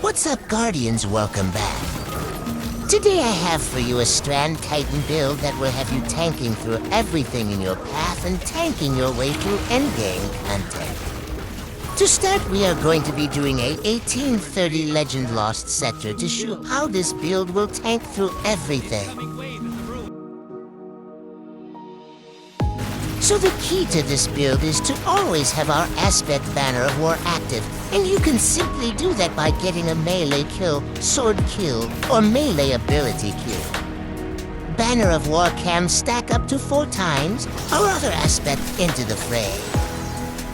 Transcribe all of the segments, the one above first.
What's up, Guardians? Welcome back. Today I have for you a Strand Titan build that will have you tanking through everything in your path and tanking your way through endgame content. To start, we are going to be doing a 1830 Legend Lost sector to show how this build will tank through everything. So the key to this build is to always have our Aspect Banner of War active, and you can simply do that by getting a melee kill, sword kill, or melee ability kill. Banner of War cams stack up to 4 times our other aspect Into the Fray.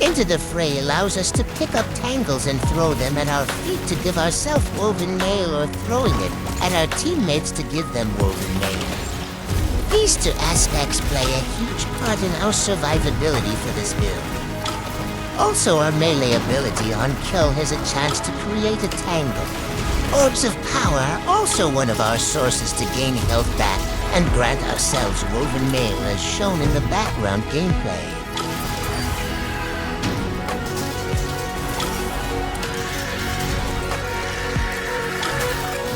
Into the Fray allows us to pick up tangles and throw them at our feet to give ourselves woven mail, or throwing it at our teammates to give them woven mail. These 2 aspects play a huge part in our survivability for this build. Also, our melee ability on kill has a chance to create a tangle. Orbs of Power are also one of our sources to gain health back and grant ourselves woven mail as shown in the background gameplay.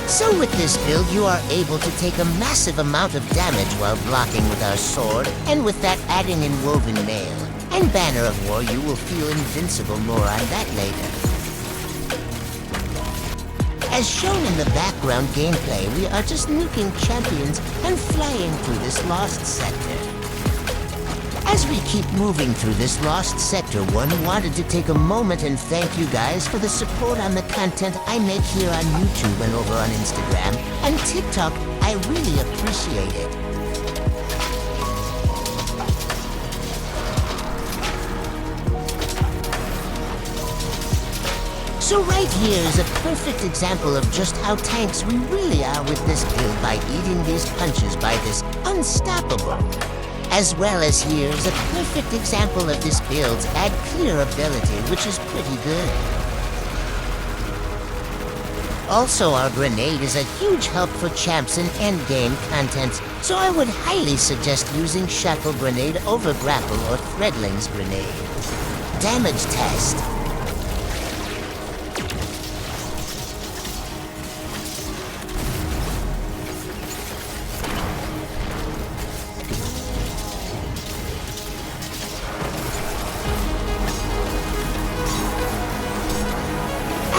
So with this build, you are able to take a massive amount of damage while blocking with our sword, and with that adding in woven mail and Banner of War, you will feel invincible. More on that later. As shown in the background gameplay, we are just nuking champions and flying through this lost sector. As we keep moving through this lost sector, one wanted to take a moment and thank you guys for the support on the content I make here on YouTube and over on Instagram and TikTok. I really appreciate it. So right here is a perfect example of just how tanks we really are with this build by eating these punches by this unstoppable. As well as here is a perfect example of this build's add clear ability, which is pretty good. Also, our grenade is a huge help for champs in endgame content, so I would highly suggest using Shackle Grenade over Grapple or Threadling's Grenade. Damage test.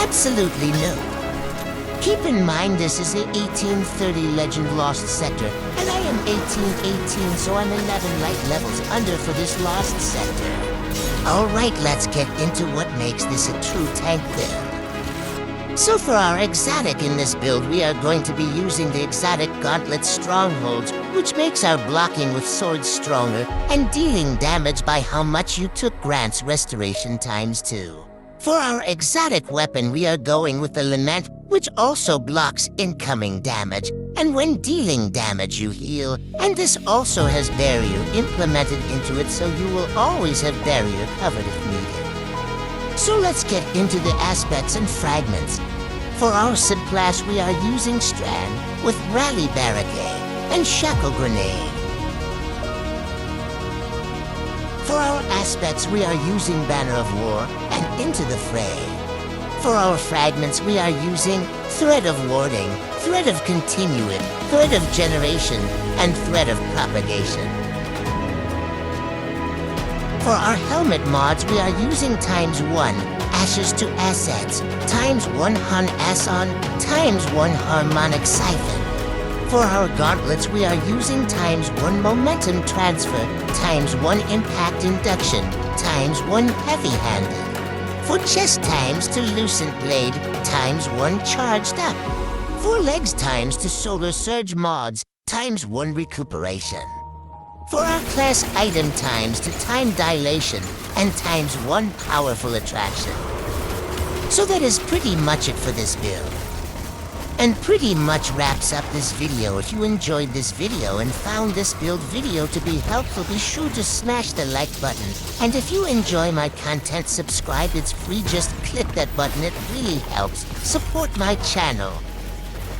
Absolutely no. Keep in mind this is a 1830 Legend Lost sector, and I am 1818, so I'm 11 light levels under for this lost sector. Alright, let's get into what makes this a true tank build. So for our exotic in this build, we are going to be using the exotic Gauntlet Strongholds, which makes our blocking with swords stronger and dealing damage by how much you took grants restoration ×2. For our exotic weapon, we are going with the Lament, which also blocks incoming damage, and when dealing damage you heal, and this also has barrier implemented into it, so you will always have barrier covered if needed. So let's get into the aspects and fragments. For our subclass, we are using Strand with Rally Barricade and Shackle Grenade. For our aspects, we are using Banner of War and Into the Fray. For our fragments, we are using Thread of Warding, Thread of Continuing, Thread of Generation, and Thread of Propagation. For our helmet mods, we are using ×1 Ashes to Assets, ×1 Hun Ason, ×1 Harmonic Siphon. For our gauntlets, we are using ×1 Momentum Transfer, ×1 Impact Induction, ×1 Heavy-Handed. For chest to Lucent Blade, ×1 Charged Up. For legs to Solar Surge mods, ×1 Recuperation. For our class item to Time Dilation, and ×1 Powerful Attraction. So that is pretty much it for this build. And pretty much wraps up this video. If you enjoyed this video and found this build video to be helpful, be sure to smash the like button. And if you enjoy my content, subscribe. It's free, just click that button. It really helps support my channel.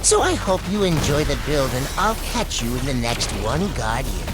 So I hope you enjoy the build, and I'll catch you in the next one, Guardian.